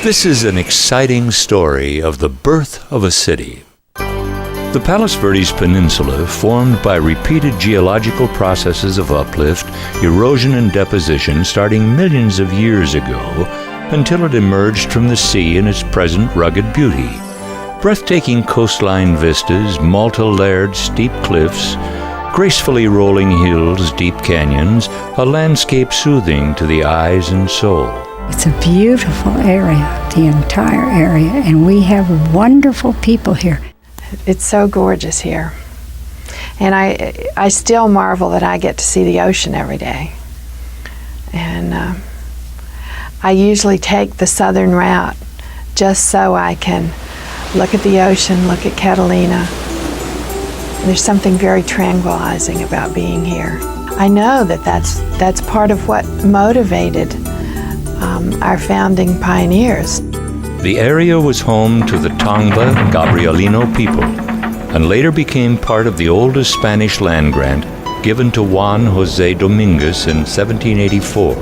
This is an exciting story of the birth of a city. The Palos Verdes Peninsula, formed by repeated geological processes of uplift, erosion, and deposition starting millions of years ago, until it emerged from the sea in its present rugged beauty. Breathtaking coastline vistas, multi-layered steep cliffs, gracefully rolling hills, deep canyons, a landscape soothing to the eyes and soul. It's a beautiful area, the entire area, and we have wonderful people here. It's so gorgeous here. And I still marvel that I get to see the ocean every day. And I usually take the southern route just so I can look at the ocean, look at Catalina. There's something very tranquilizing about being here. I know that that's part of what motivated our founding pioneers. The area was home to the Tongva Gabrielino people, and later became part of the oldest Spanish land grant given to Juan José Dominguez in 1784.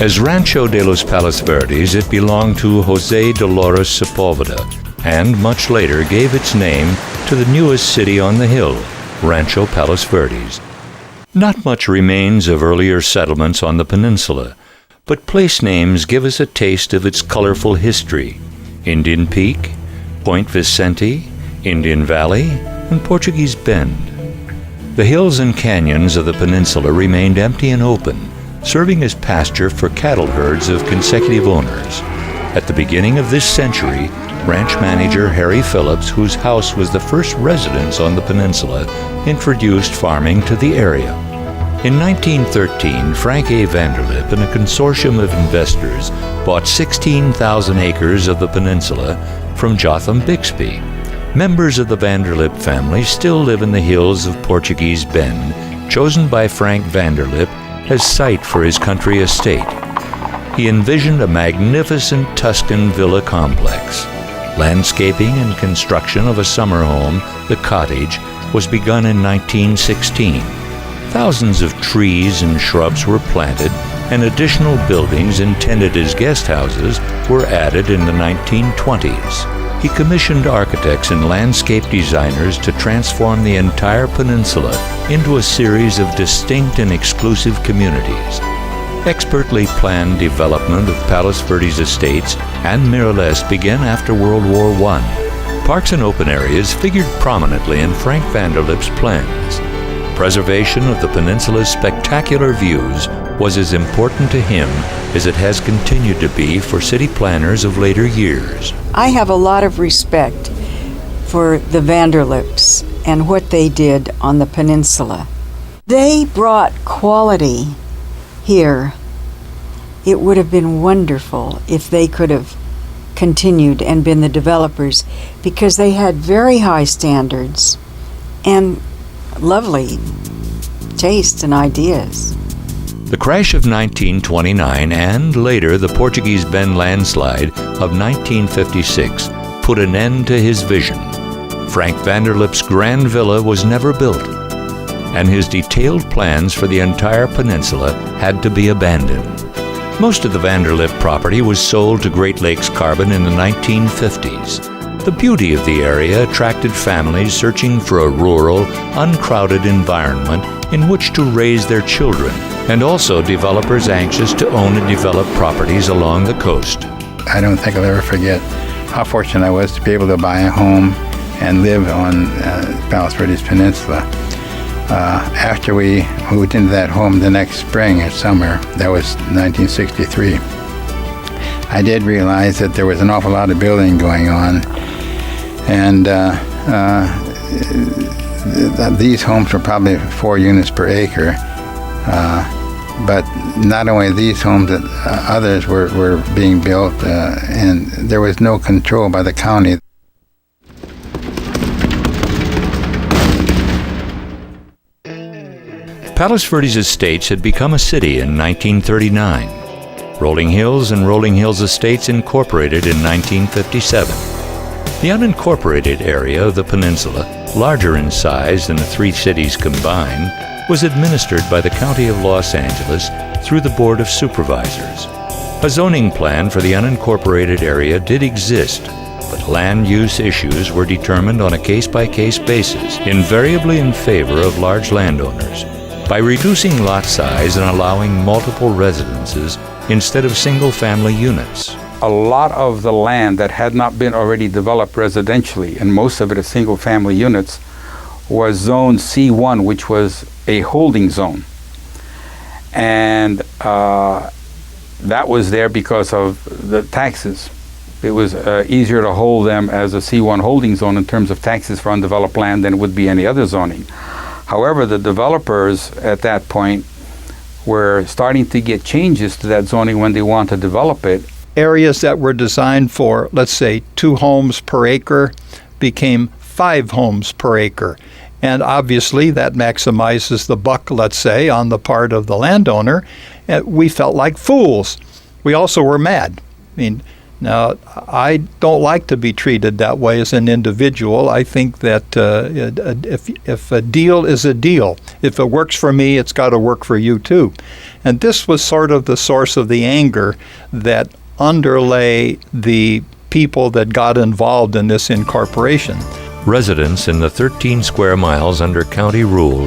As Rancho de los Palos Verdes, it belonged to José Dolores Sepúlveda, and much later gave its name to the newest city on the hill, Rancho Palos Verdes. Not much remains of earlier settlements on the peninsula, but place names give us a taste of its colorful history: Indian Peak, Point Vicente, Indian Valley, and Portuguese Bend. The hills and canyons of the peninsula remained empty and open, serving as pasture for cattle herds of consecutive owners. At the beginning of this century, ranch manager Harry Phillips, whose house was the first residence on the peninsula, introduced farming to the area. In 1913, Frank A. Vanderlip and a consortium of investors bought 16,000 acres of the peninsula from Jotham Bixby. Members of the Vanderlip family still live in the hills of Portuguese Bend, chosen by Frank Vanderlip as site for his country estate. He envisioned a magnificent Tuscan villa complex. Landscaping and construction of a summer home, the cottage, was begun in 1916. Thousands of trees and shrubs were planted, and additional buildings intended as guest houses were added in the 1920s. He commissioned architects and landscape designers to transform the entire peninsula into a series of distinct and exclusive communities. Expertly planned development of Palos Verdes estates and Miralles began after World War I. Parks and open areas figured prominently in Frank Vanderlip's plans. Preservation of the peninsula's spectacular views was as important to him as it has continued to be for city planners of later years. I have a lot of respect for the Vanderlips and what they did on the peninsula. They brought quality here. It would have been wonderful if they could have continued and been the developers, because they had very high standards and lovely taste and ideas. The crash of 1929 and later the Portuguese Bend landslide of 1956 put an end to his vision. Frank Vanderlip's grand villa was never built, and his detailed plans for the entire peninsula had to be abandoned. Most of the Vanderlip property was sold to Great Lakes Carbon in the 1950s. The beauty of the area attracted families searching for a rural, uncrowded environment in which to raise their children, and also developers anxious to own and develop properties along the coast. I don't think I'll ever forget how fortunate I was to be able to buy a home and live on Palos Verdes Peninsula. After we moved into that home the next spring or summer, that was 1963, I did realize that there was an awful lot of building going on, and these homes were probably 4 units per acre, but not only these homes, others were being built, and there was no control by the county. Palos Verdes Estates had become a city in 1939. Rolling Hills and Rolling Hills Estates incorporated in 1957. The unincorporated area of the peninsula, larger in size than the 3 cities combined, was administered by the County of Los Angeles through the Board of Supervisors. A zoning plan for the unincorporated area did exist, but land use issues were determined on a case-by-case basis, invariably in favor of large landowners. By reducing lot size and allowing multiple residences instead of single-family units. A lot of the land that had not been already developed residentially, and most of it as single-family units, was zone C1, which was a holding zone. And that was there because of the taxes. It was easier to hold them as a C1 holding zone in terms of taxes for undeveloped land than it would be any other zoning. However, the developers at that point were starting to get changes to that zoning when they want to develop it. Areas that were designed for, let's say, 2 homes per acre became 5 homes per acre. And obviously that maximizes the buck, let's say, on the part of the landowner. And we felt like fools. We also were mad. I mean, now, I don't like to be treated that way as an individual. I think that if a deal is a deal, if it works for me, it's got to work for you too. And this was sort of the source of the anger that underlay the people that got involved in this incorporation. Residents in the 13 square miles under county rule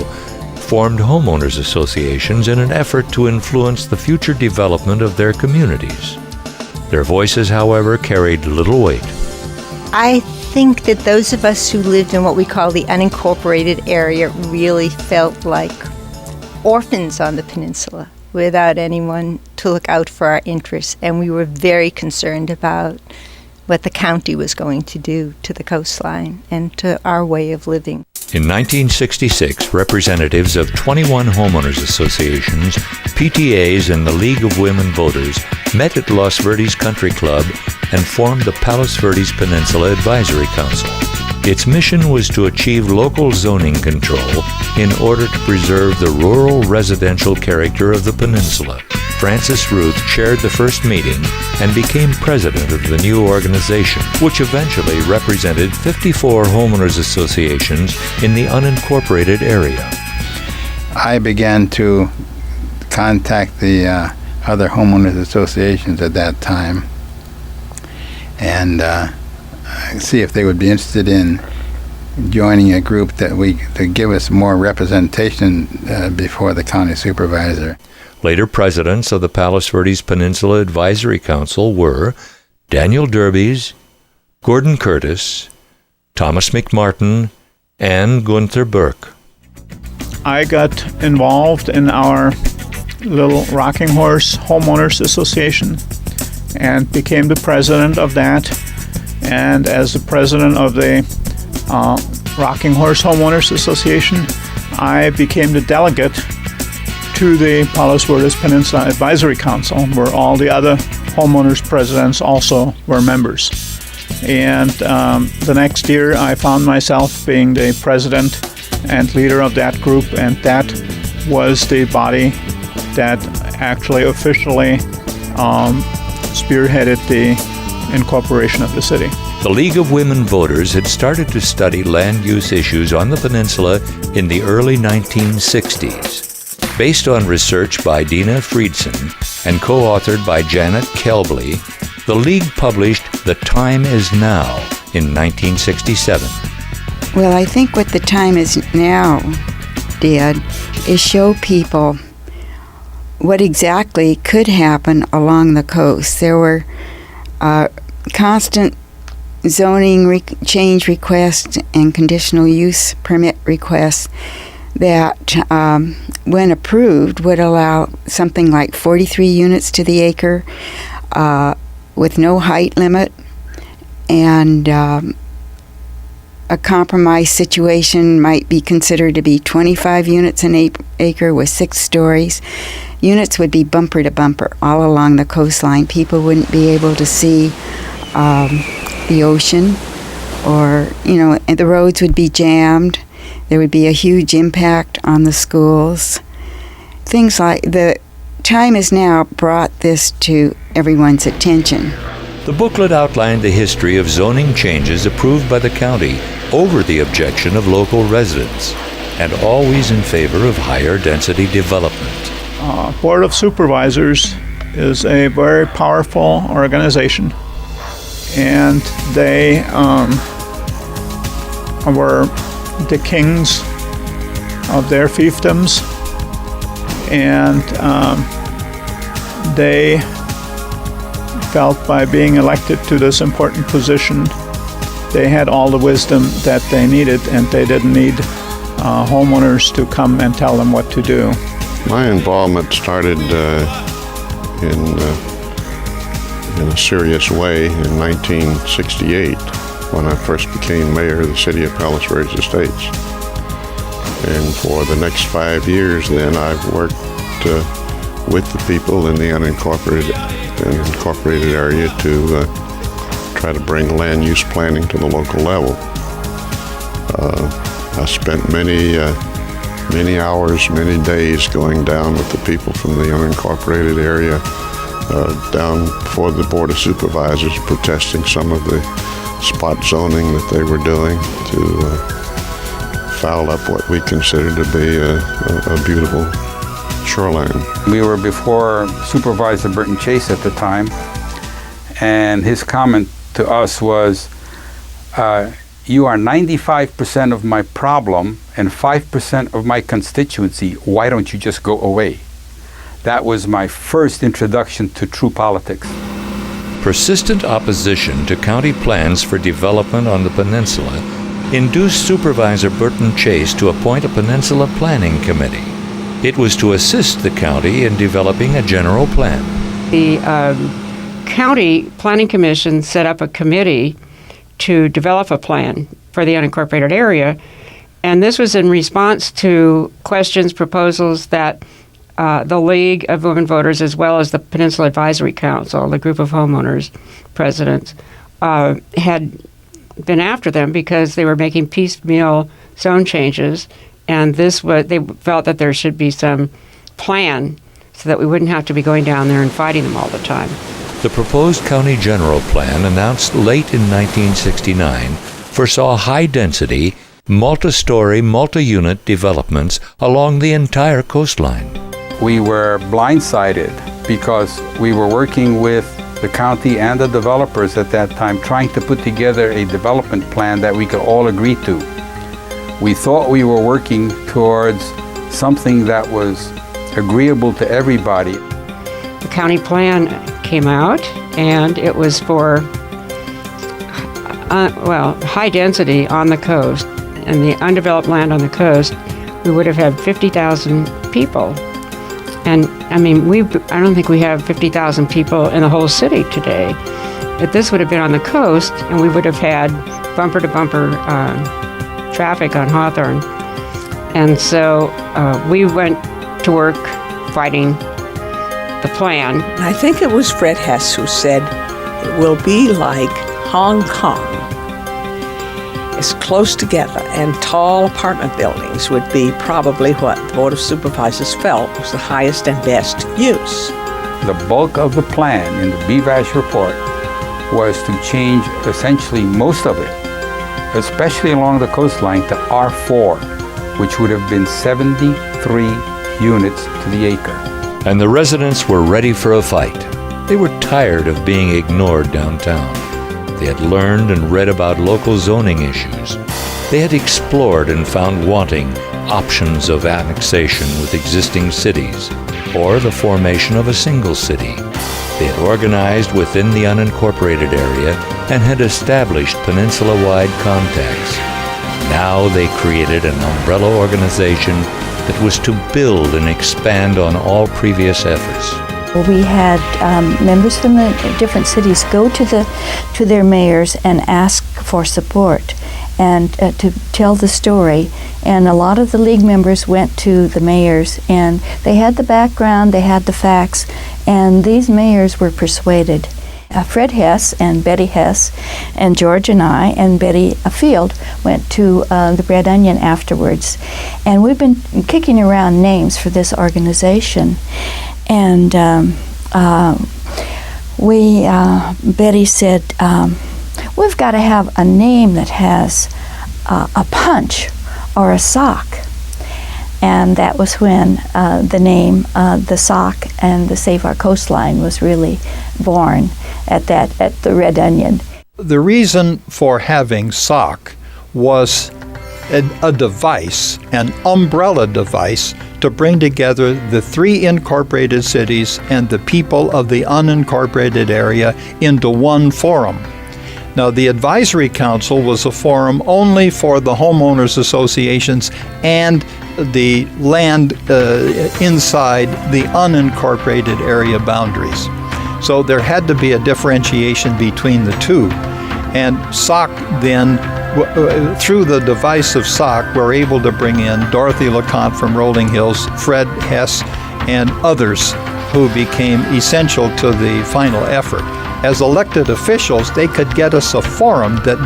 formed homeowners associations in an effort to influence the future development of their communities. Their voices, however, carried little weight. I think that those of us who lived in what we call the unincorporated area really felt like orphans on the peninsula without anyone to look out for our interests, and we were very concerned about what the county was going to do to the coastline and to our way of living. In 1966, representatives of 21 homeowners associations, PTAs, and the League of Women Voters met at Los Verdes Country Club and formed the Palos Verdes Peninsula Advisory Council. Its mission was to achieve local zoning control in order to preserve the rural residential character of the peninsula. Frances Ruth chaired the first meeting and became president of the new organization, which eventually represented 54 homeowners associations in the unincorporated area. I began to contact the other homeowners associations at that time and see if they would be interested in joining a group to give us more representation before the county supervisor. Later presidents of the Palos Verdes Peninsula Advisory Council were Daniel Derbies, Gordon Curtis, Thomas McMartin, and Gunther Burke. I got involved in our little Rocking Horse Homeowners Association and became the president of that. And as the president of the Rocking Horse Homeowners Association, I became the delegate to the Palos Verdes Peninsula Advisory Council, where all the other homeowners presidents also were members. And the next year I found myself being the president and leader of that group, and that was the body that actually officially spearheaded the incorporation of the city. The League of Women Voters had started to study land use issues on the peninsula in the early 1960s. Based on research by Dina Friedson and co-authored by Janet Kelbley, the League published The Time Is Now in 1967. Well, I think what The Time Is Now did is show people what exactly could happen along the coast. There were constant zoning change requests and conditional use permit requests that, when approved, would allow something like 43 units to the acre with no height limit, and a compromise situation might be considered to be 25 units an acre with 6 stories. Units would be bumper to bumper all along the coastline. People wouldn't be able to see the ocean, or, and the roads would be jammed. There would be a huge impact on the schools. Things like The Time Is Now brought this to everyone's attention. The booklet outlined the history of zoning changes approved by the county over the objection of local residents, and always in favor of higher density development. Board of Supervisors is a very powerful organization, and they were the kings of their fiefdoms, and they felt by being elected to this important position, they had all the wisdom that they needed, and they didn't need homeowners to come and tell them what to do. My involvement started in a serious way in 1968 when I first became mayor of the city of Palos Verdes Estates. And for the next 5 years then, I've worked with the people in the unincorporated area to try to bring land use planning to the local level. I spent many hours, many days going down with the people from the unincorporated area, down before the Board of Supervisors, protesting some of the spot zoning that they were doing to foul up what we considered to be a beautiful shoreline. We were before Supervisor Burton Chase at the time, and his comment to us was, you are 95% of my problem and 5% of my constituency. Why don't you just go away? That was my first introduction to true politics. Persistent opposition to county plans for development on the peninsula induced Supervisor Burton Chase to appoint a Peninsula Planning Committee. It was to assist the county in developing a general plan. The County Planning Commission set up a committee to develop a plan for the unincorporated area, and this was in response to questions, proposals that the League of Women Voters, as well as the Peninsula Advisory Council, the group of homeowners presidents, had been after them because they were making piecemeal zone changes, and they felt that there should be some plan so that we wouldn't have to be going down there and fighting them all the time. The proposed county general plan, announced late in 1969, foresaw high-density, multi-story, multi-unit developments along the entire coastline. We were blindsided because we were working with the county and the developers at that time, trying to put together a development plan that we could all agree to. We thought we were working towards something that was agreeable to everybody. The county plan came out, and it was for high density on the coast, and the undeveloped land on the coast. We would have had 50,000 people, and I don't think we have 50,000 people in the whole city today. But this would have been on the coast, and we would have had bumper-to-bumper traffic on Hawthorne, and so we went to work fighting the plan. I think it was Fred Hess who said, it will be like Hong Kong. It's close together, and tall apartment buildings would be probably what the Board of Supervisors felt was the highest and best use. The bulk of the plan in the BVAS report was to change essentially most of it, especially along the coastline, to R4, which would have been 73 units to the acre. And the residents were ready for a fight. They were tired of being ignored downtown. They had learned and read about local zoning issues. They had explored and found wanting options of annexation with existing cities, or the formation of a single city. They had organized within the unincorporated area and had established peninsula-wide contacts. Now they created an umbrella organization that was to build and expand on all previous efforts. We had members from the different cities go to their mayors and ask for support and to tell the story. And a lot of the league members went to the mayors, and they had the background, they had the facts, and these mayors were persuaded. Fred Hess and Betty Hess and George and I and Betty Field went to the Red Onion afterwards, and we've been kicking around names for this organization. And Betty said, we've got to have a name that has a punch or a sock. And that was when the name, the SOC and the Save Our Coastline was really born at the Red Onion. The reason for having SOC was a device, an umbrella device, to bring together the 3 incorporated cities and the people of the unincorporated area into one forum. Now, the Advisory Council was a forum only for the homeowners associations and the land inside the unincorporated area boundaries. So there had to be a differentiation between the two. And SOC then, through the device of SOC, were able to bring in Dorothy LeConte from Rolling Hills, Fred Hess, and others who became essential to the final effort. As elected officials, they could get us a forum that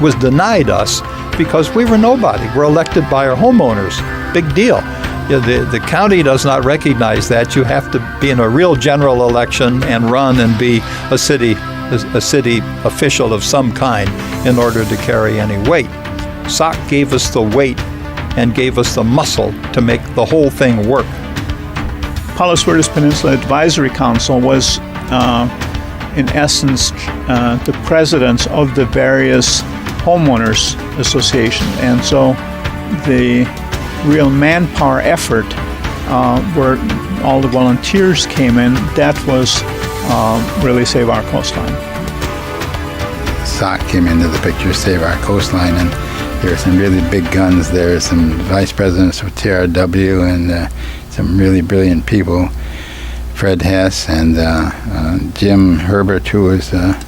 was denied us because we were nobody. We're elected by our homeowners. Big deal. The county does not recognize that. You have to be in a real general election and run and be a city official of some kind in order to carry any weight. SOC gave us the weight and gave us the muscle to make the whole thing work. Palos Verdes Peninsula Advisory Council was, in essence, the presidents of the various homeowners associations. And so the real manpower effort where all the volunteers came in, that was really Save Our Coastline. SOC came into the picture, Save Our Coastline, and there were some really big guns there, some vice presidents of TRW and some really brilliant people, Fred Hess and Jim Herbert, who was a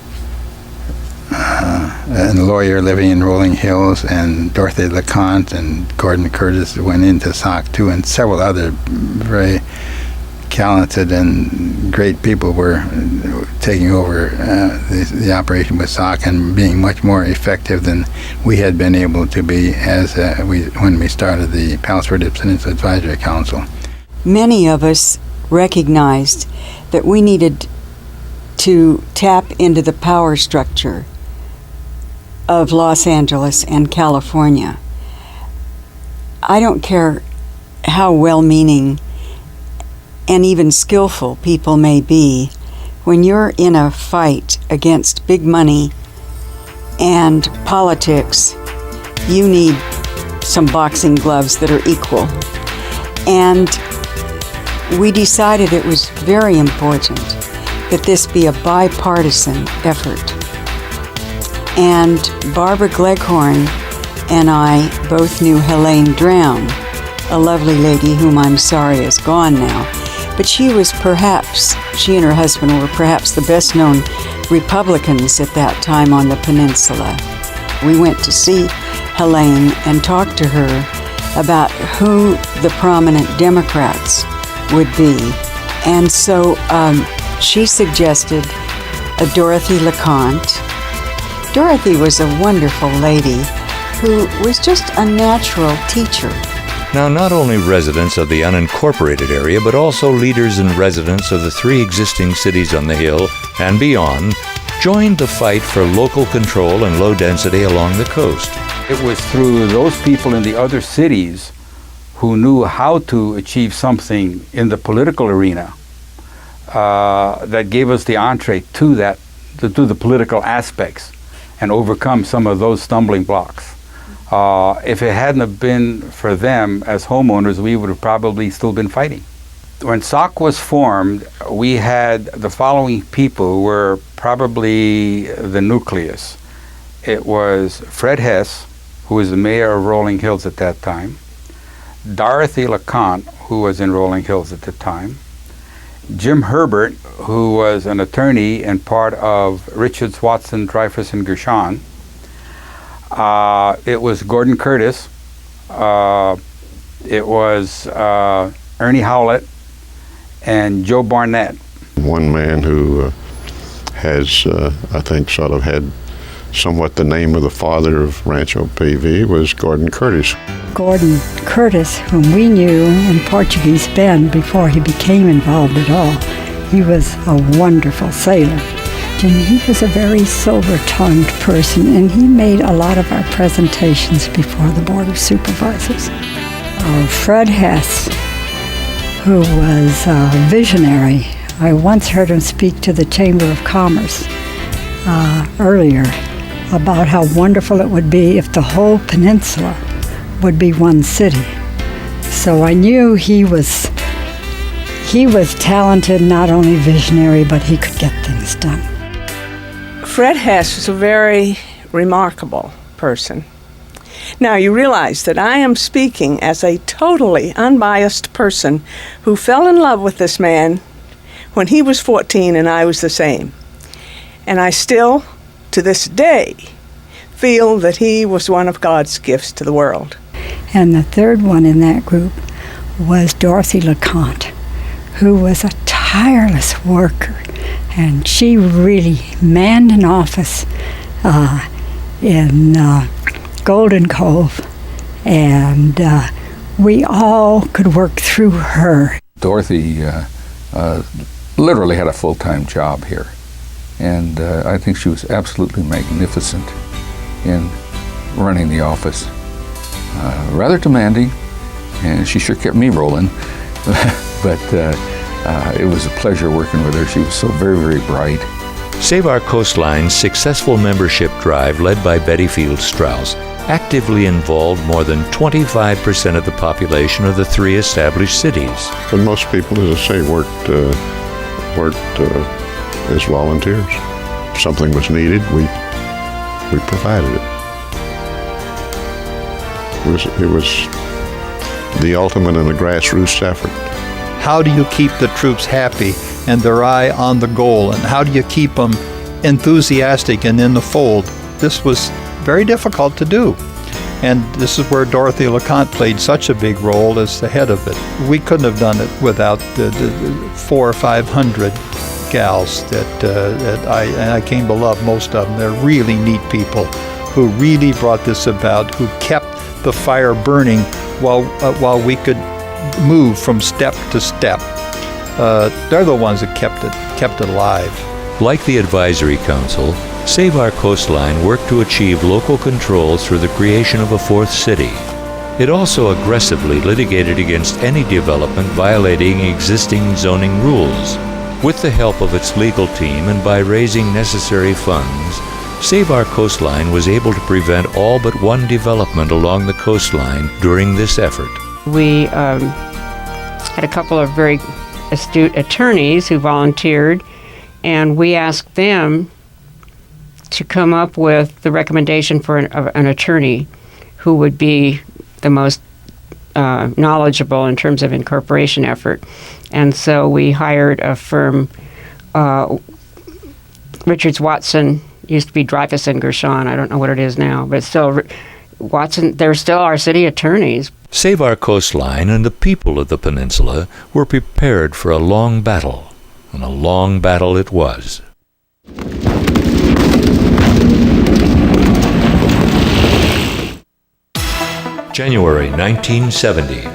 lawyer living in Rolling Hills, and Dorothy LeConte and Gordon Curtis went into SOC too, and several other very talented and great people were taking over the operation with SOC and being much more effective than we had been able to be when we started the Palos Verdes Peninsula Advisory Council. Many of us recognized that we needed to tap into the power structure of Los Angeles and California. I don't care how well-meaning and even skillful people may be, when you're in a fight against big money and politics, you need some boxing gloves that are equal. And we decided it was very important that this be a bipartisan effort. And Barbara Gleghorn and I both knew Helene Drown, a lovely lady whom I'm sorry is gone now. But she and her husband were perhaps the best known Republicans at that time on the peninsula. We went to see Helene and talked to her about who the prominent Democrats would be. And so she suggested Dorothy LeConte. Dorothy was a wonderful lady who was just a natural teacher. Now, not only residents of the unincorporated area, but also leaders and residents of the 3 existing cities on the hill and beyond joined the fight for local control and low density along the coast. It was through those people in the other cities who knew how to achieve something in the political arena that gave us the entree to the political aspects and overcome some of those stumbling blocks. If it hadn't have been for them as homeowners, we would have probably still been fighting. When SOC was formed, we had the following people who were probably the nucleus. It was Fred Hess, who was the mayor of Rolling Hills at that time, Dorothy LeConte, who was in Rolling Hills at the time, Jim Herbert, who was an attorney and part of Richards, Watson, Dreyfus, and Gershon. It was Gordon Curtis. It was Ernie Howlett and Joe Barnett. One man who has, I think, sort of had somewhat the name of the father of Rancho PV was Gordon Curtis. Gordon Curtis, whom we knew in Portuguese Bend before he became involved at all, he was a wonderful sailor. And he was a very silver-tongued person, and he made a lot of our presentations before the Board of Supervisors. Fred Hess, who was a visionary. I once heard him speak to the Chamber of Commerce earlier about how wonderful it would be if the whole peninsula would be one city. So I knew he was talented, not only visionary, but he could get things done. Fred Hess was a very remarkable person. Now, you realize that I am speaking as a totally unbiased person who fell in love with this man when he was 14 and I was the same. And I still, to this day, feel that he was one of God's gifts to the world. And the third one in that group was Dorothy LeConte, who was a tireless worker. And she really manned an office in Golden Cove, and we all could work through her. Dorothy literally had a full-time job here, and I think she was absolutely magnificent in running the office. Rather demanding, and she sure kept me rolling, but it was a pleasure working with her. She was so very, very bright. Save Our Coastline's successful membership drive, led by Betty Field Strauss, actively involved more than 25% of the population of the 3 established cities. But most people, as I say, worked as volunteers. If something was needed, we provided it. It was the ultimate in a grassroots effort. How do you keep the troops happy and their eye on the goal? And how do you keep them enthusiastic and in the fold? This was very difficult to do. And this is where Dorothy LeConte played such a big role as the head of it. We couldn't have done it without the 400 or 500 gals that I came to love, most of them. They're really neat people who really brought this about, who kept the fire burning while we could move from step to step. They're the ones that kept it alive. Like the Advisory Council, Save Our Coastline worked to achieve local control through the creation of a 4th city. It also aggressively litigated against any development violating existing zoning rules. With the help of its legal team and by raising necessary funds, Save Our Coastline was able to prevent all but one development along the coastline during this effort. We had a couple of very astute attorneys who volunteered, and we asked them to come up with the recommendation for an attorney who would be the most knowledgeable in terms of incorporation effort. And so we hired a firm, Richards Watson, used to be Dreyfus and Gershon. I don't know what it is now, but still, Watson, they're still our city attorneys. Save Our Coastline and the people of the peninsula were prepared for a long battle, and a long battle it was. January 1970.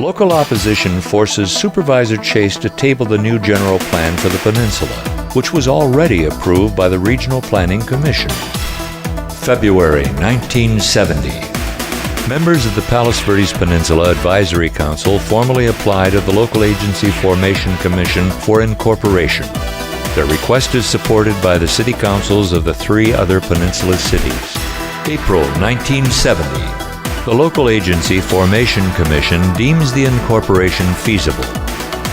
Local opposition forces Supervisor Chase to table the new general plan for the peninsula, which was already approved by the Regional Planning Commission. February 1970. Members of the Palos Verdes Peninsula Advisory Council formally apply to the Local Agency Formation Commission for incorporation. Their request is supported by the city councils of the 3 other peninsula cities. April 1970. The Local Agency Formation Commission deems the incorporation feasible.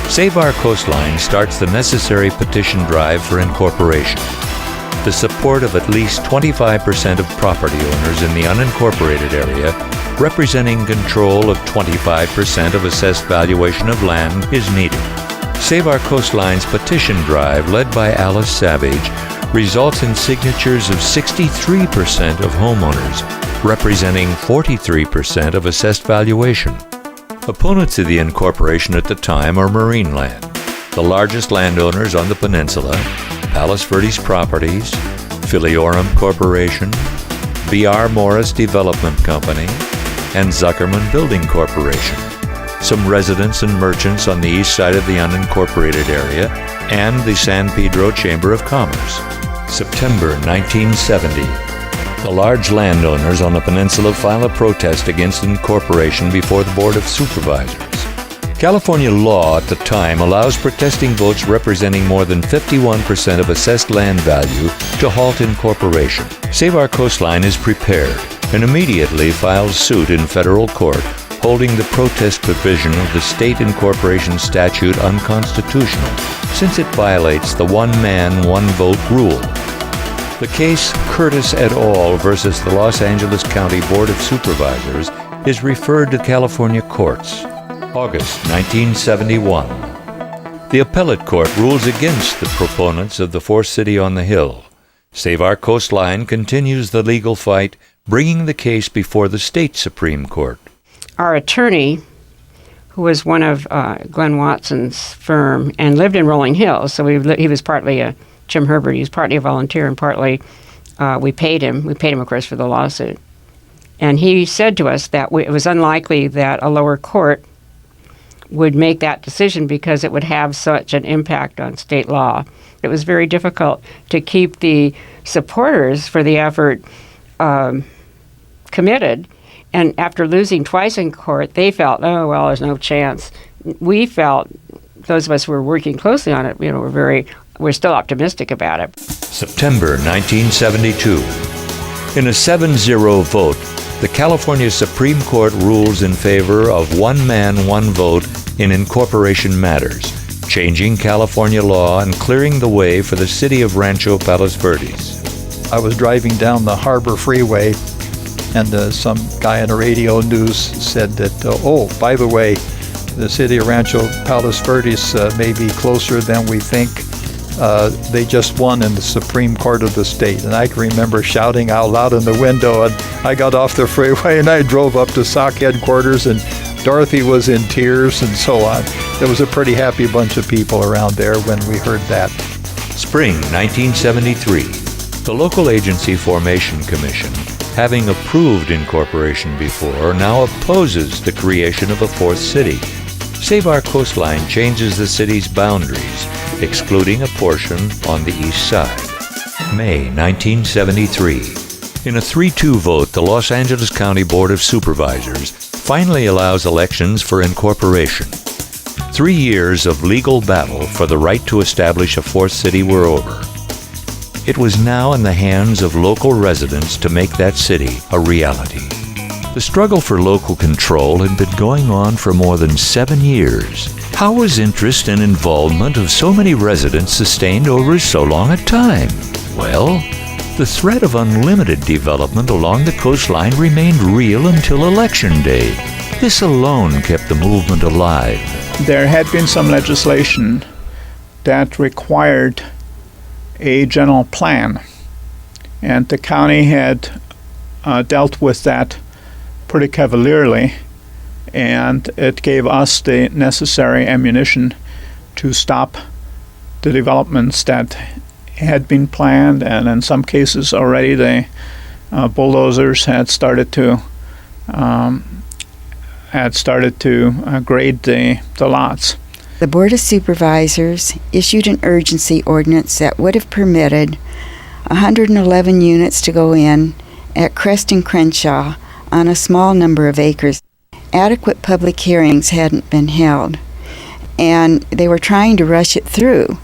Save Our Coastline starts the necessary petition drive for incorporation. The support of at least 25% of property owners in the unincorporated area, representing control of 25% of assessed valuation of land, is needed. Save Our Coastline's petition drive, led by Alice Savage, results in signatures of 63% of homeowners, representing 43% of assessed valuation. Opponents of the incorporation at the time are Marine Land, the largest landowners on the peninsula, Palos Verdes Properties, Filiorum Corporation, B.R. Morris Development Company, and Zuckerman Building Corporation, some residents and merchants on the east side of the unincorporated area, and the San Pedro Chamber of Commerce. September 1970. The large landowners on the peninsula file a protest against incorporation before the Board of Supervisors. California law at the time allows protesting votes representing more than 51% of assessed land value to halt incorporation. Save Our Coastline is prepared and immediately files suit in federal court, holding the protest provision of the state incorporation statute unconstitutional, since it violates the one-man, one-vote rule. The case Curtis et al. Versus the Los Angeles County Board of Supervisors is referred to California courts. August 1971. The appellate court rules against the proponents of the fourth city on the hill. Save Our Coastline continues the legal fight, bringing the case before the state Supreme Court. Our attorney, who was one of Glenn Watson's firm and lived in Rolling Hills, so he was partly Jim Herbert, he was partly a volunteer and partly we paid him. We paid him, of course, for the lawsuit. And he said to us that it was unlikely that a lower court would make that decision because it would have such an impact on state law. It was very difficult to keep the supporters for the effort committed. And after losing twice in court, they felt, oh, well, there's no chance. We felt, those of us who were working closely on it, we're still optimistic about it. September 1972. In a 7-0 vote, the California Supreme Court rules in favor of one man, one vote in incorporation matters, changing California law and clearing the way for the city of Rancho Palos Verdes. I was driving down the Harbor Freeway, and some guy on the radio news said that, oh, by the way, the city of Rancho Palos Verdes may be closer than we think. They just won in the Supreme Court of the state. And I can remember shouting out loud in the window, and I got off the freeway and I drove up to SOC headquarters, and Dorothy was in tears and so on. There was a pretty happy bunch of people around there when we heard that. Spring 1973. The local agency formation commission, having approved incorporation before, now opposes the creation of a fourth city. Save Our Coastline changes the city's boundaries, excluding a portion on the east side. May 1973. In a 3-2 vote, the Los Angeles County Board of Supervisors finally allows elections for incorporation. 3 years of legal battle for the right to establish a fourth city were over. It was now in the hands of local residents to make that city a reality. The struggle for local control had been going on for more than 7 years. How was interest and involvement of so many residents sustained over so long a time? Well, the threat of unlimited development along the coastline remained real until Election Day. This alone kept the movement alive. There had been some legislation that required a general plan, and the county had dealt with that pretty cavalierly, and it gave us the necessary ammunition to stop the developments that had been planned, and in some cases already the bulldozers had started to grade the lots. The Board of Supervisors issued an urgency ordinance that would have permitted 111 units to go in at Crest and Crenshaw on a small number of acres. Adequate public hearings hadn't been held, and they were trying to rush it through.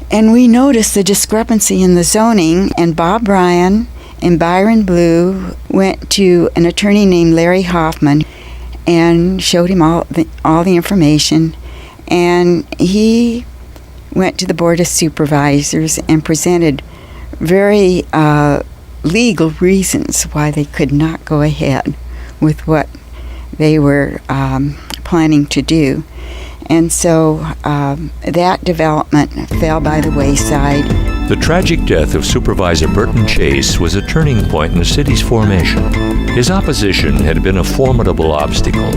And we noticed the discrepancy in the zoning, and Bob Bryan and Byron Blue went to an attorney named Larry Hoffman and showed him all the information, and he went to the Board of Supervisors and presented very legal reasons why they could not go ahead with what they were planning to do. And so that development fell by the wayside. The tragic death of Supervisor Burton Chase was a turning point in the city's formation. His opposition had been a formidable obstacle.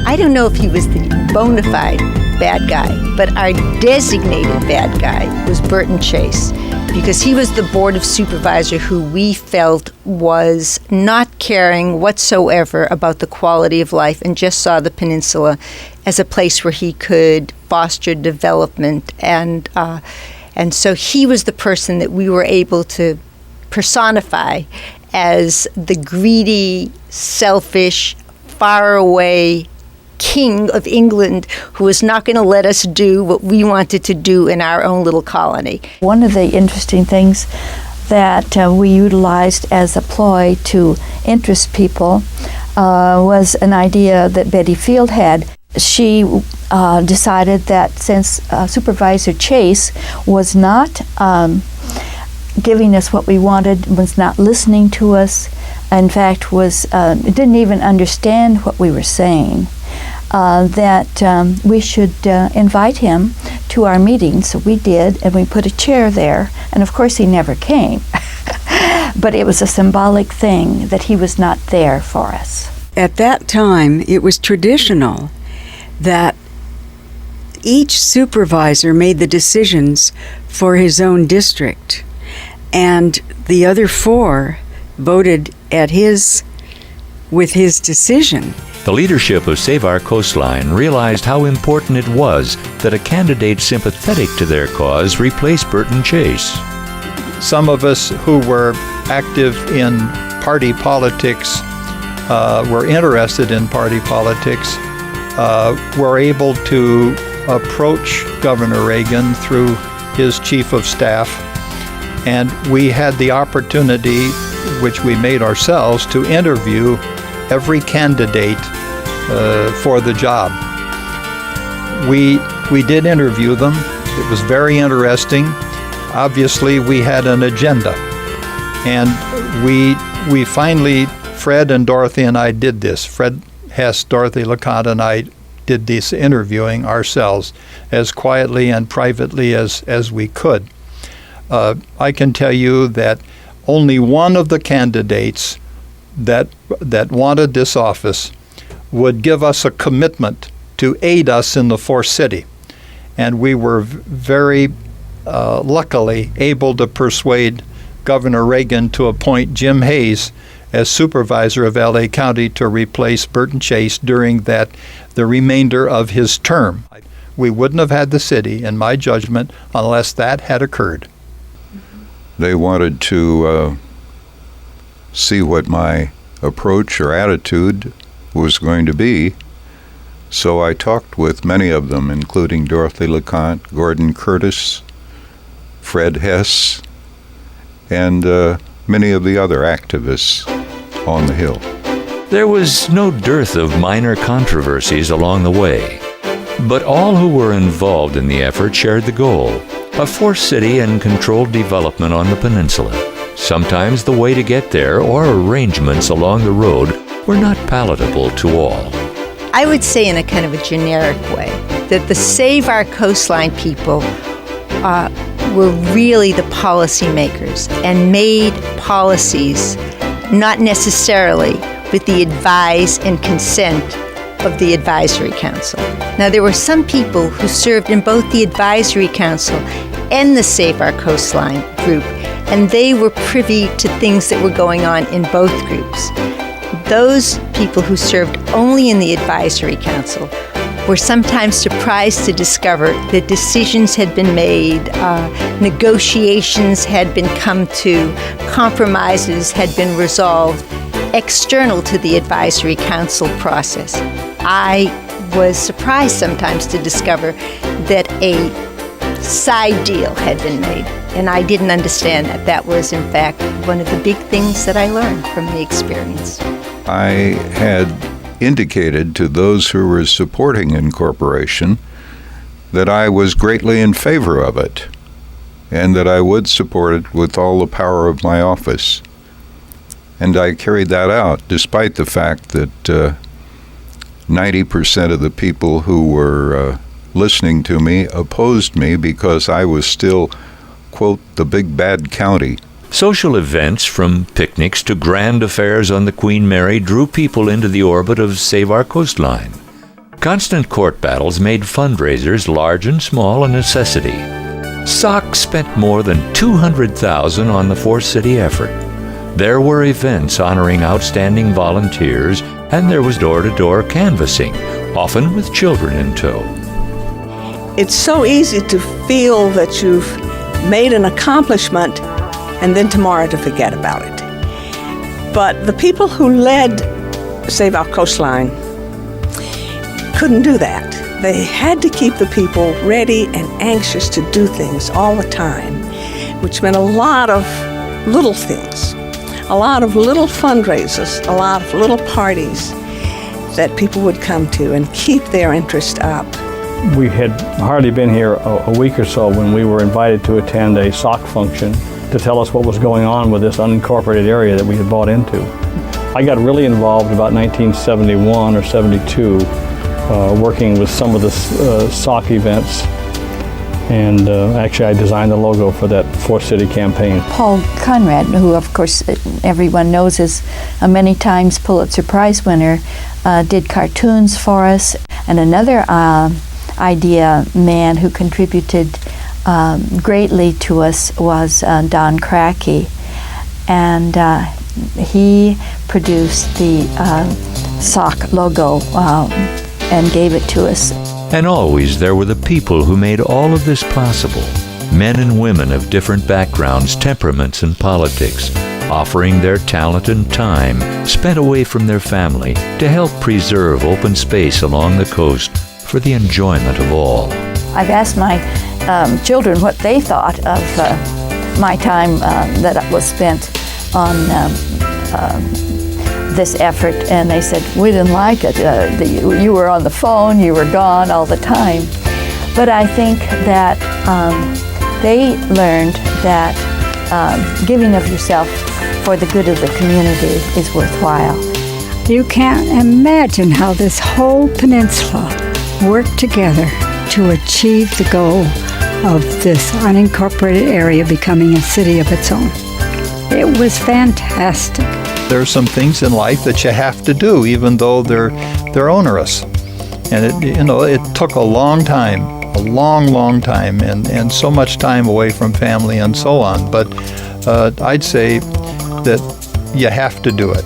I don't know if he was the bona fide bad guy, but our designated bad guy was Burton Chase, because he was the Board of Supervisor who we felt was not caring whatsoever about the quality of life and just saw the Peninsula as a place where he could foster development. And so he was the person that we were able to personify as the greedy, selfish, faraway king of England who was not going to let us do what we wanted to do in our own little colony. One of the interesting things that we utilized as a ploy to interest people was an idea that Betty Field had. She decided that since Supervisor Chase was not giving us what we wanted, was not listening to us, in fact didn't even understand what we were saying, that we should invite him to our meetings. So we did, and we put a chair there, and of course he never came. But it was a symbolic thing that he was not there for us. At that time, it was traditional that each supervisor made the decisions for his own district, and the other four voted with his decision. The leadership of Save Our Coastline realized how important it was that a candidate sympathetic to their cause replace Burton Chase. Some of us who were active in party politics, were interested in party politics, were able to approach Governor Reagan through his chief of staff, and we had the opportunity, which we made ourselves, to interview every candidate for the job. We did interview them. It was very interesting. Obviously, we had an agenda, and we finally, Fred and Dorothy and I did this. Fred Hess, Dorothy LeConte, and I did this interviewing ourselves as quietly and privately as we could. I can tell you that only one of the candidates that wanted this office would give us a commitment to aid us in the fourth city. And we were very luckily able to persuade Governor Reagan to appoint Jim Hayes as supervisor of LA County to replace Burton Chase during the remainder of his term. We wouldn't have had the city, in my judgment, unless that had occurred. They wanted to see what my approach or attitude was going to be, so I talked with many of them, including Dorothy LeConte, Gordon Curtis, Fred Hess, and many of the other activists on the Hill. There was no dearth of minor controversies along the way, but all who were involved in the effort shared the goal: a fourth city and controlled development on the peninsula. Sometimes the way to get there or arrangements along the road were not palatable to all. I would say in a kind of a generic way that the Save Our Coastline people were really the policymakers and made policies not necessarily with the advice and consent of the Advisory Council. Now, there were some people who served in both the Advisory Council and the Save Our Coastline group, and they were privy to things that were going on in both groups. Those people who served only in the Advisory Council were sometimes surprised to discover that decisions had been made, negotiations had been come to, compromises had been resolved external to the Advisory Council process. I was surprised sometimes to discover that a side deal had been made, and I didn't understand that. That was, in fact, one of the big things that I learned from the experience. I had indicated to those who were supporting incorporation that I was greatly in favor of it, and that I would support it with all the power of my office. And I carried that out, despite the fact that 90% of the people who were listening to me opposed me because I was still, quote, the big bad county. Social events, from picnics to grand affairs on the Queen Mary, drew people into the orbit of Save Our Coastline. Constant court battles made fundraisers, large and small, a necessity. SOC spent more than $200,000 on the fourth city effort. There were events honoring outstanding volunteers, and there was door-to-door canvassing, often with children in tow. It's so easy to feel that you've made an accomplishment and then tomorrow to forget about it. But the people who led Save Our Coastline couldn't do that. They had to keep the people ready and anxious to do things all the time, which meant a lot of little things, a lot of little fundraisers, a lot of little parties that people would come to and keep their interest up. We had hardly been here a week or so when we were invited to attend a sock function to tell us what was going on with this unincorporated area that we had bought into. I got really involved about 1971 or 72, working with some of the sock events, and actually I designed the logo for that Fourth City campaign. Paul Conrad, who of course everyone knows is a many times Pulitzer Prize winner, did cartoons for us. And another idea man who contributed greatly to us was Don Crackey, and he produced the sock logo and gave it to us. And always there were the people who made all of this possible. Men and women of different backgrounds, temperaments, and politics, offering their talent and time spent away from their family to help preserve open space along the coast for the enjoyment of all. I've asked my children what they thought of my time that was spent on this effort, and they said, we didn't like it. You were on the phone, you were gone all the time. But I think that they learned that giving of yourself for the good of the community is worthwhile. You can't imagine how this whole peninsula worked together to achieve the goal of this unincorporated area becoming a city of its own. It was fantastic. There are some things in life that you have to do, even though they're onerous. And it took a long time, and so much time away from family and so on. But I'd say that you have to do it.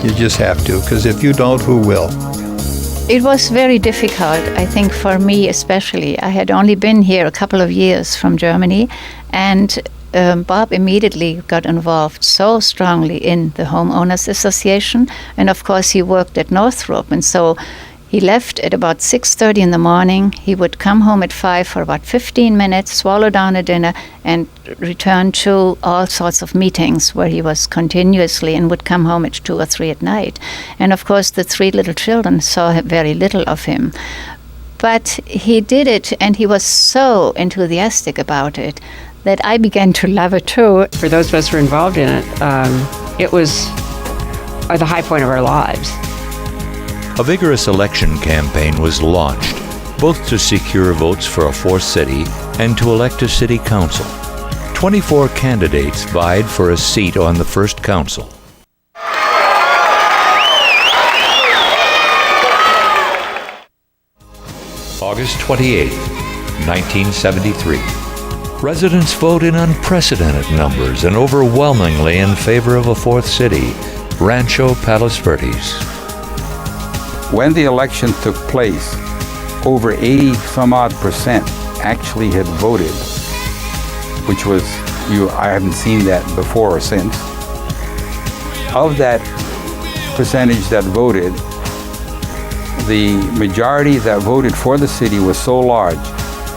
You just have to, because if you don't, who will? It was very difficult, I think, for me especially. I had only been here a couple of years from Germany, and Bob immediately got involved so strongly in the Homeowners Association, and of course he worked at Northrop, and so he left at about 6:30 in the morning. He would come home at 5 for about 15 minutes, swallow down a dinner, and return to all sorts of meetings where he was continuously, and would come home at 2 or 3 at night. And of course the 3 little children saw very little of him. But he did it, and he was so enthusiastic about it that I began to love it too. For those of us who were involved in it, it was the high point of our lives. A vigorous election campaign was launched, both to secure votes for a fourth city and to elect a city council. 24 candidates vied for a seat on the first council. August 28, 1973. Residents vote in unprecedented numbers and overwhelmingly in favor of a fourth city, Rancho Palos Verdes. When the election took place, over 80-some-odd% actually had voted, which was, I haven't seen that before or since. Of that percentage that voted, the majority that voted for the city was so large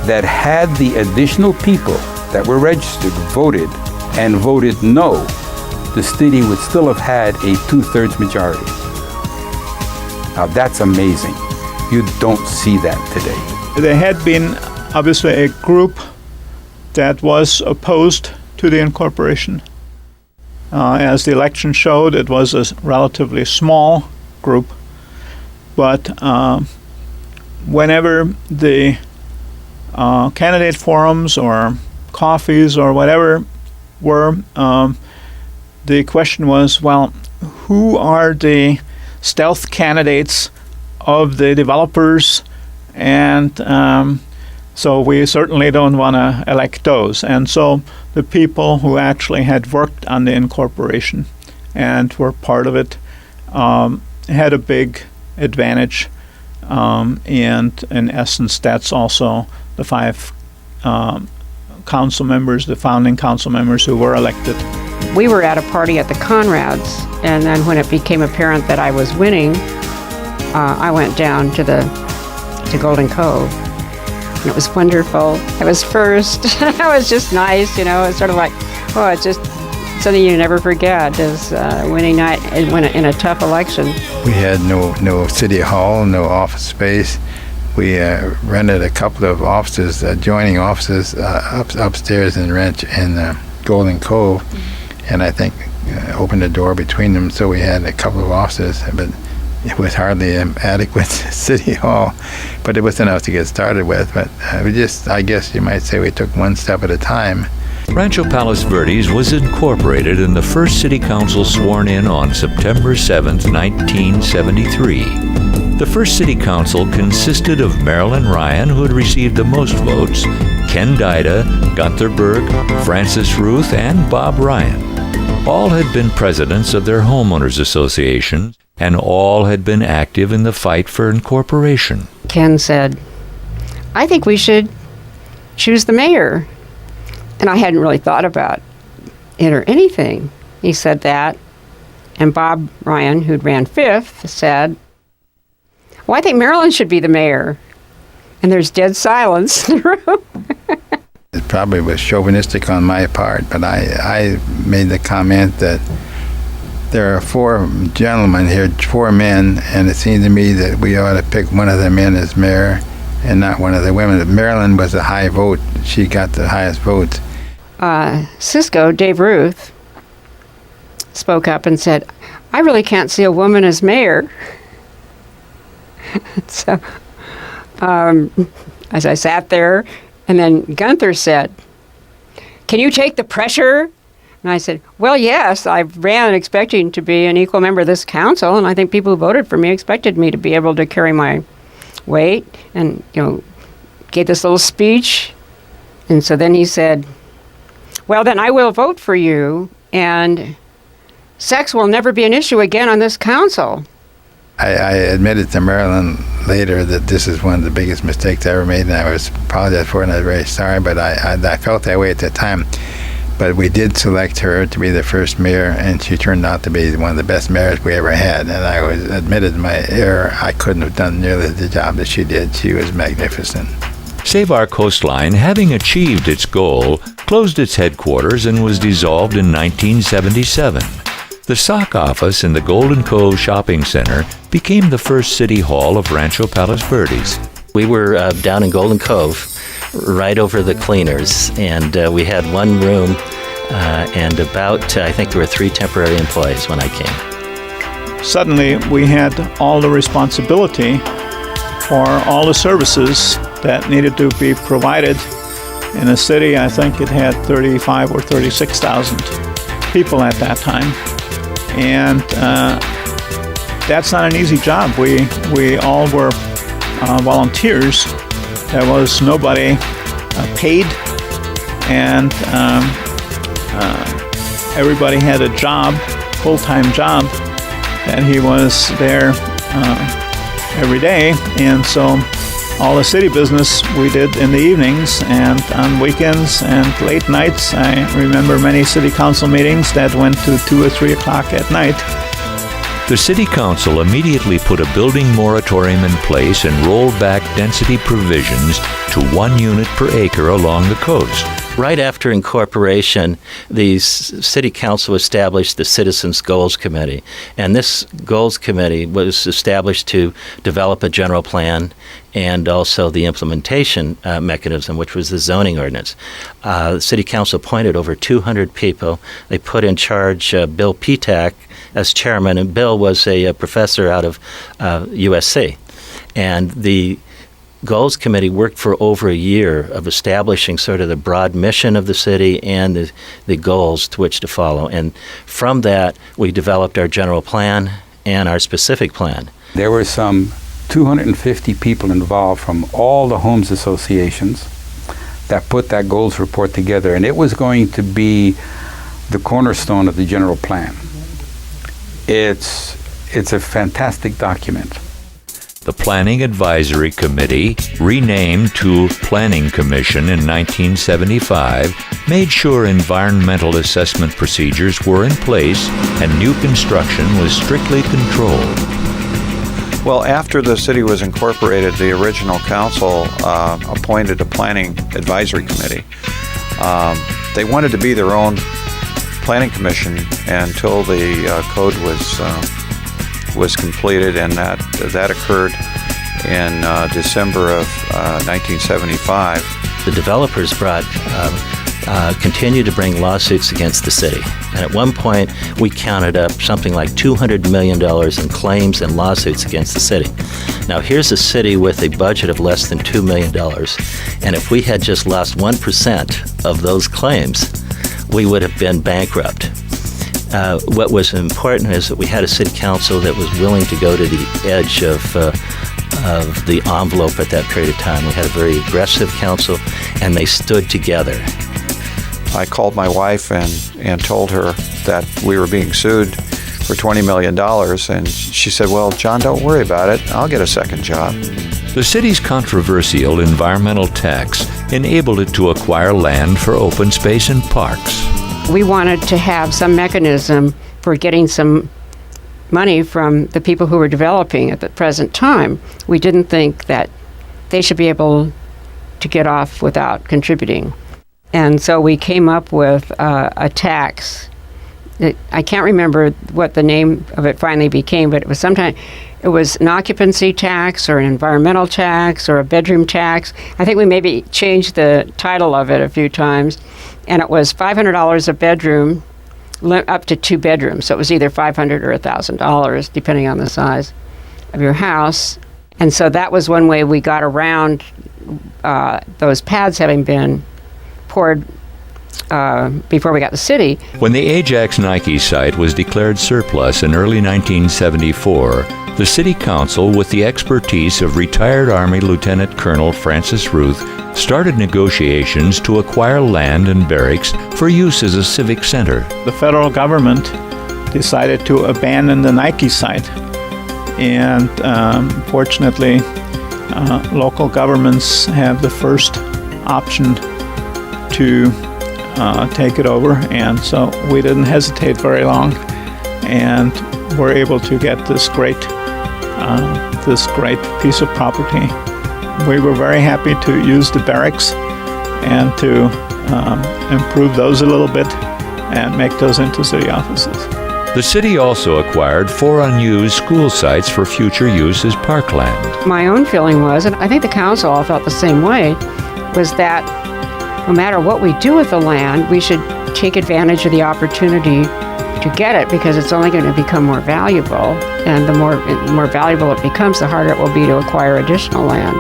that had the additional people that were registered voted and voted no, the city would still have had a 2/3 majority. Now that's amazing. You don't see that today. There had been obviously a group that was opposed to the incorporation. As the election showed, it was a relatively small group, but whenever the candidate forums or coffees or whatever were, the question was, well, who are the stealth candidates of the developers? And so we certainly don't want to elect those. And so the people who actually had worked on the incorporation and were part of it had a big advantage. And in essence, that's also the 5 council members, the founding council members who were elected. We were at a party at the Conrads, and then when it became apparent that I was winning, I went down to Golden Cove. And it was wonderful. I was first. It was just nice, It's sort of like, it's just something you never forget is winning night in a tough election. We had no city hall, no office space. We rented a couple of offices, adjoining offices upstairs in Golden Cove, and I think opened the door between them, so we had a couple of offices, but it was hardly an adequate city hall, but it was enough to get started with. But I guess you might say we took one step at a time. Rancho Palos Verdes was incorporated and the first city council sworn in on September 7, 1973. The first city council consisted of Marilyn Ryan, who had received the most votes, Ken Dida, Gunther Berg, Francis Ruth, and Bob Ryan. All had been presidents of their homeowners associations, and all had been active in the fight for incorporation. Ken said, I think we should choose the mayor. And I hadn't really thought about it or anything. He said that. And Bob Ryan, who'd ran fifth, said, well, I think Marilyn should be the mayor. And there's dead silence in the room. It probably was chauvinistic on my part, but I made the comment that there are four gentlemen here, four men, and it seemed to me that we ought to pick one of the men as mayor and not one of the women. Marilyn was a high vote. She got the highest votes. Cisco, Dave Ruth, spoke up and said, I really can't see a woman as mayor. So, as I sat there, and then Gunther said, can you take the pressure? And I said, well, yes, I ran expecting to be an equal member of this council, and I think people who voted for me expected me to be able to carry my weight, and, gave this little speech. And so then he said, well, then I will vote for you, and sex will never be an issue again on this council. I admitted to Marilyn later that this is one of the biggest mistakes I ever made, and I was apologized for it, and I was very sorry, but I felt that way at the time. But we did select her to be the first mayor, and she turned out to be one of the best mayors we ever had. And I was admitted my error. I couldn't have done nearly the job that she did. She was magnificent. Save Our Coastline, having achieved its goal, closed its headquarters and was dissolved in 1977. The sock office in the Golden Cove Shopping Center became the first city hall of Rancho Palos Verdes. We were down in Golden Cove, right over the cleaners, and we had one room and I think there were 3 temporary employees when I came. Suddenly, we had all the responsibility for all the services that needed to be provided in a city. I think it had 35 or 36,000 people at that time. And that's not an easy job. We all were volunteers. There was nobody paid, and everybody had a job, full-time job, and he was there every day. And so all the city business we did in the evenings and on weekends and late nights. I remember many city council meetings that went to 2 or 3 o'clock at night. The City Council immediately put a building moratorium in place and rolled back density provisions to 1 unit per acre along the coast. Right after incorporation, the City Council established the Citizens Goals Committee. And this Goals Committee was established to develop a general plan and also the implementation mechanism, which was the zoning ordinance. The City Council appointed over 200 people. They put in charge Bill Petak as chairman, and Bill was a professor out of USC. And the Goals Committee worked for over a year of establishing sort of the broad mission of the city and the goals to which to follow. And from that, we developed our general plan and our specific plan. There were some 250 people involved from all the homes associations that put that goals report together, and it was going to be the cornerstone of the general plan. It's a fantastic document. the Planning Advisory Committee, renamed to Planning Commission in 1975, made sure environmental assessment procedures were in place and new construction was strictly controlled. Well, after the city was incorporated, the original council appointed a planning advisory committee. They wanted to be their own planning commission until the code was completed, and that occurred in December of 1975. The developers continued to bring lawsuits against the city. And at one point, we counted up something like $200 million in claims and lawsuits against the city. Now, here's a city with a budget of less than $2 million. And if we had just lost 1% of those claims, we would have been bankrupt. What was important is that we had a city council that was willing to go to the edge of the envelope at that period of time. We had a very aggressive council, and they stood together. I called my wife and told her that we were being sued for $20 million, and she said, well, John, don't worry about it. I'll get a second job. The city's controversial environmental tax enabled it to acquire land for open space and parks. We wanted to have some mechanism for getting some money from the people who were developing at the present time. We didn't think that they should be able to get off without contributing. And so we came up with a tax. I can't remember what the name of it finally became, but it was an occupancy tax or an environmental tax or a bedroom tax. I think we maybe changed the title of it a few times. And it was $500 a bedroom, up to 2 bedrooms. So it was either $500 or $1,000, depending on the size of your house. And so that was one way we got around those pads having been poured before we got the city. When the Ajax Nike site was declared surplus in early 1974, the City Council, with the expertise of retired Army Lieutenant Colonel Francis Ruth, started negotiations to acquire land and barracks for use as a civic center. The federal government decided to abandon the Nike site, and fortunately, local governments have the first option to take it over, and so we didn't hesitate very long, and were able to get this great piece of property. We were very happy to use the barracks and to improve those a little bit and make those into city offices. The city also acquired 4 unused school sites for future use as parkland. My own feeling was, and I think the council all felt the same way, was that no matter what we do with the land, we should take advantage of the opportunity to get it, because it's only going to become more valuable, and the more valuable it becomes, the harder it will be to acquire additional land.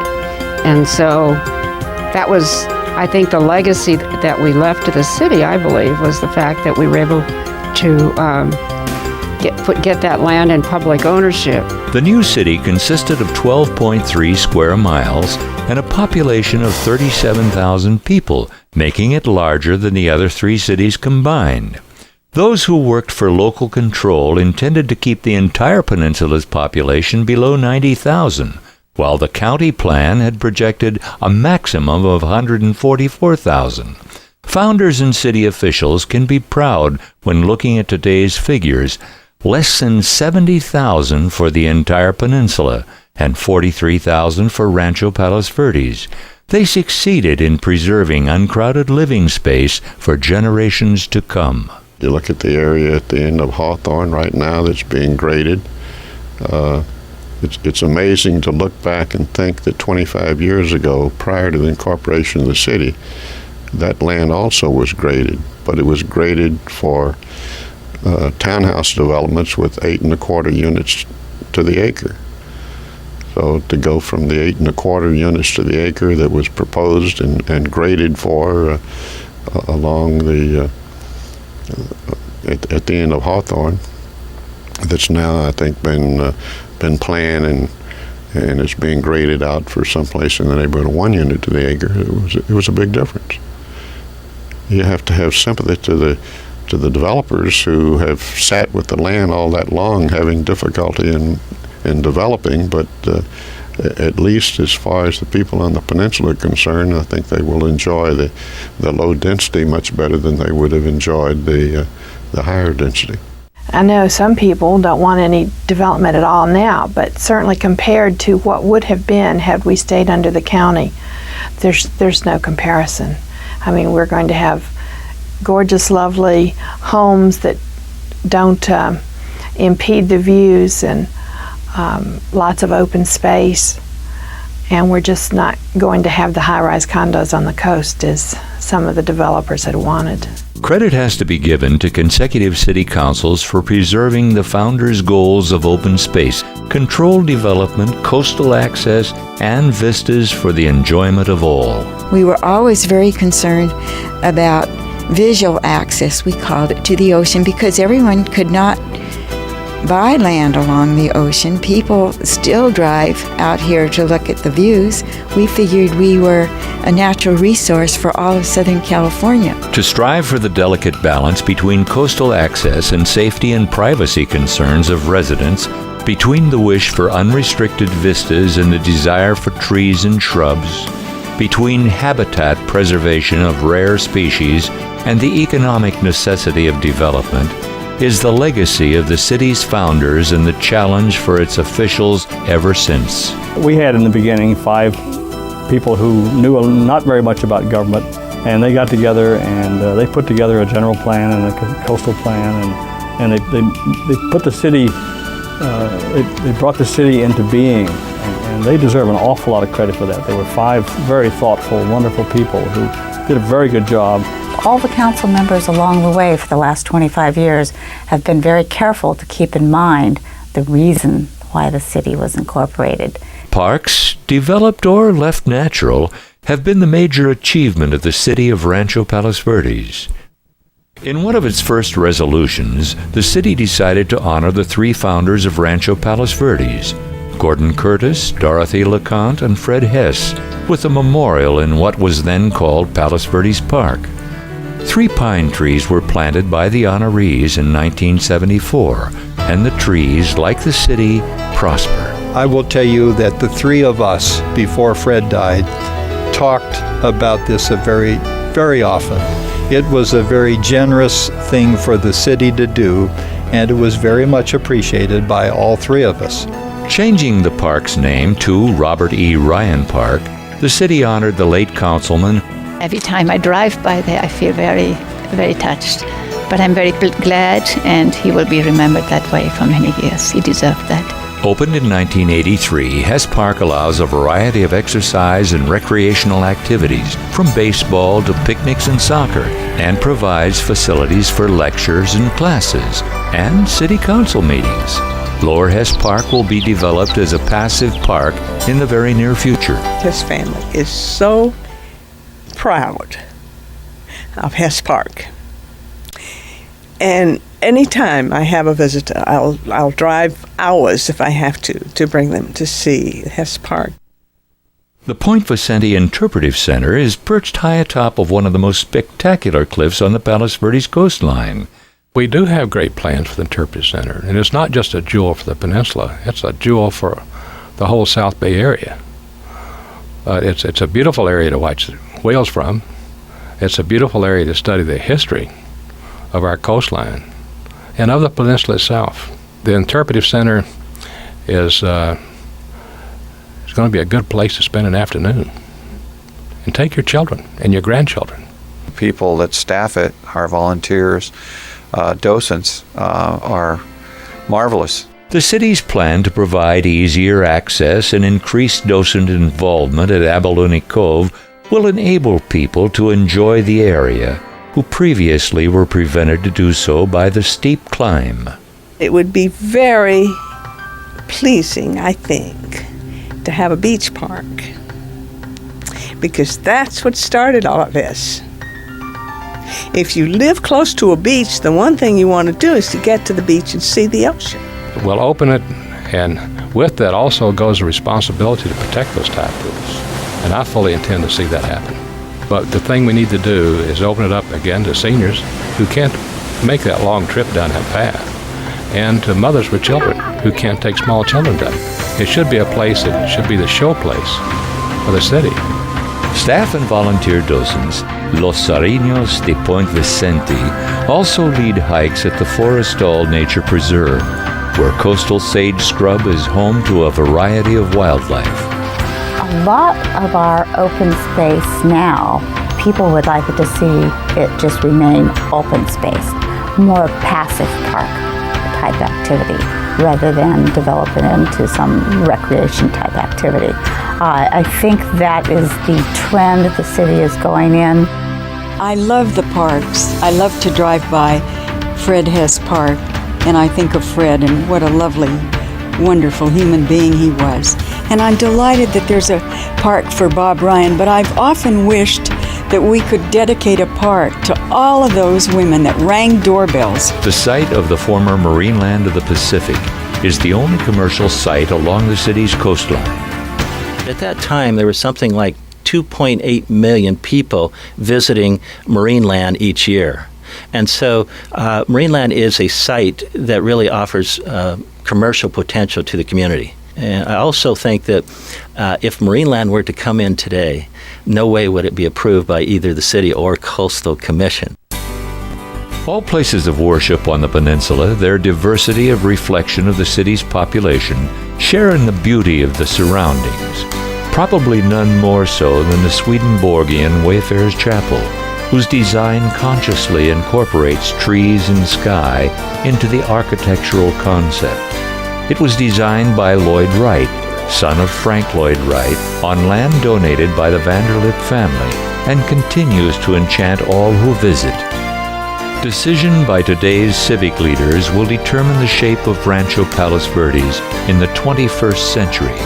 And so that was, I think, the legacy that we left to the city, I believe, was the fact that we were able to get that land in public ownership. The new city consisted of 12.3 square miles and a population of 37,000 people, making it larger than the other 3 cities combined. Those who worked for local control intended to keep the entire peninsula's population below 90,000, while the county plan had projected a maximum of 144,000. Founders and city officials can be proud when looking at today's figures. Less than 70,000 for the entire peninsula and 43,000 for Rancho Palos Verdes. They succeeded in preserving uncrowded living space for generations to come. You look at the area at the end of Hawthorne right now that's being graded. It's amazing to look back and think that 25 years ago, prior to the incorporation of the city, that land also was graded, but it was graded for townhouse developments with 8 1/4 units to the acre. So to go from the 8 1/4 units to the acre that was proposed and graded for along the at the end of Hawthorne, that's now I think been planned and it's being graded out for someplace in the neighborhood of 1 unit to the acre. It was a big difference. You have to have sympathy to the developers who have sat with the land all that long, having difficulty in in developing, but at least as far as the people on the peninsula are concerned, I think they will enjoy the low density much better than they would have enjoyed the higher density. I know some people don't want any development at all now, but certainly compared to what would have been had we stayed under the county, there's no comparison. I mean, we're going to have gorgeous, lovely homes that don't impede the views, and lots of open space, and we're just not going to have the high-rise condos on the coast as some of the developers had wanted. Credit has to be given to consecutive city councils for preserving the founders' goals of open space, controlled development, coastal access, and vistas for the enjoyment of all. We were always very concerned about visual access, we called it, to the ocean, because everyone could not buy land along the ocean. People still drive out here to look at the views. We figured we were a natural resource for all of Southern California. To strive for the delicate balance between coastal access and safety and privacy concerns of residents, between the wish for unrestricted vistas and the desire for trees and shrubs, between habitat preservation of rare species and the economic necessity of development, is the legacy of the city's founders and the challenge for its officials ever since. We had in the beginning 5 people who knew not very much about government, and they got together and they put together a general plan and a coastal plan, and they put the city, they brought the city into being, and they deserve an awful lot of credit for that. They were 5 very thoughtful, wonderful people who did a very good job. All the council members along the way for the last 25 years have been very careful to keep in mind the reason why the city was incorporated. Parks, developed or left natural, have been the major achievement of the city of Rancho Palos Verdes. In one of its first resolutions, the city decided to honor the 3 founders of Rancho Palos Verdes, Gordon Curtis, Dorothy LeConte, and Fred Hess, with a memorial in what was then called Palos Verdes Park. 3 pine trees were planted by the honorees in 1974, and the trees, like the city, prosper. I will tell you that the 3 of us, before Fred died, talked about this very, very often. It was a very generous thing for the city to do, and it was very much appreciated by all 3 of us. Changing the park's name to Robert E. Ryan Park, the city honored the late councilman. Every time I drive by there, I feel very, very touched. But I'm very glad, and he will be remembered that way for many years. He deserved that. Opened in 1983, Hess Park allows a variety of exercise and recreational activities, from baseball to picnics and soccer, and provides facilities for lectures and classes, and city council meetings. Lower Hess Park will be developed as a passive park in the very near future. His family is so proud of Hess Park. And anytime I have a visitor, I'll drive hours if I have to bring them to see Hess Park. The Point Vicente Interpretive Center is perched high atop of one of the most spectacular cliffs on the Palos Verdes coastline. We do have great plans for the Interpretive Center, and it's not just a jewel for the peninsula, it's a jewel for the whole South Bay area. It's a beautiful area to watch whales from. It's a beautiful area to study the history of our coastline and of the peninsula itself. The Interpretive Center is going to be a good place to spend an afternoon. And take your children and your grandchildren. People that staff it, our volunteers, docents, are marvelous. The city's plan to provide easier access and increased docent involvement at Abalone Cove will enable people to enjoy the area who previously were prevented to do so by the steep climb. It would be very pleasing, I think, to have a beach park, because that's what started all of this. If you live close to a beach, the one thing you want to do is to get to the beach and see the ocean. We'll open it, and with that also goes the responsibility to protect those tide pools. And I fully intend to see that happen. But the thing we need to do is open it up again to seniors who can't make that long trip down that path. and to mothers with children who can't take small children to it. It should be a place that should be the show place for the city. Staff and volunteer docents, Los Sariños de Point Vicente, also lead hikes at the Forestall Nature Preserve, where coastal sage scrub is home to a variety of wildlife. A lot of our open space now, people would like it to see it just remain open space, more passive park type activity, rather than develop it into some recreation type activity. I think that is the trend the city is going in. I love the parks. I love to drive by Fred Hess Park, and I think of Fred and what a lovely, wonderful human being he was. And I'm delighted that there's a park for Bob Ryan, but I've often wished that we could dedicate a park to all of those women that rang doorbells. The site of the former Marineland of the Pacific is the only commercial site along the city's coastline. At that time, there was something like 2.8 million people visiting Marineland each year. And so Marineland is a site that really offers commercial potential to the community. And I also think that if Marineland were to come in today, no way would it be approved by either the city or Coastal Commission. All places of worship on the peninsula, their diversity of reflection of the city's population, share in the beauty of the surroundings. Probably none more so than the Swedenborgian Wayfarers Chapel, whose design consciously incorporates trees and sky into the architectural concept. It was designed by Lloyd Wright, son of Frank Lloyd Wright, on land donated by the Vanderlip family, and continues to enchant all who visit. Decision by today's civic leaders will determine the shape of Rancho Palos Verdes in the 21st century.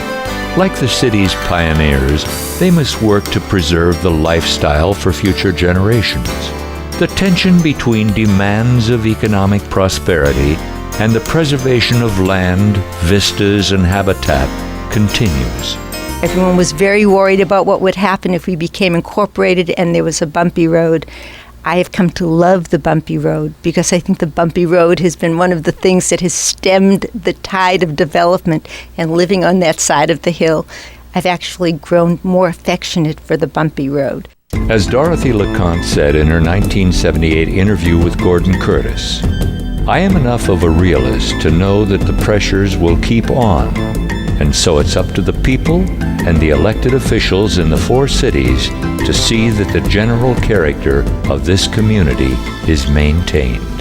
Like the city's pioneers, they must work to preserve the lifestyle for future generations. The tension between demands of economic prosperity and the preservation of land, vistas, and habitat continues. Everyone was very worried about what would happen if we became incorporated and there was a bumpy road. I have come to love the bumpy road because I think the bumpy road has been one of the things that has stemmed the tide of development, and living on that side of the hill, I've actually grown more affectionate for the bumpy road. As Dorothy LeConte said in her 1978 interview with Gordon Curtis, "I am enough of a realist to know that the pressures will keep on, and so it's up to the people and the elected officials in the four cities to see that the general character of this community is maintained."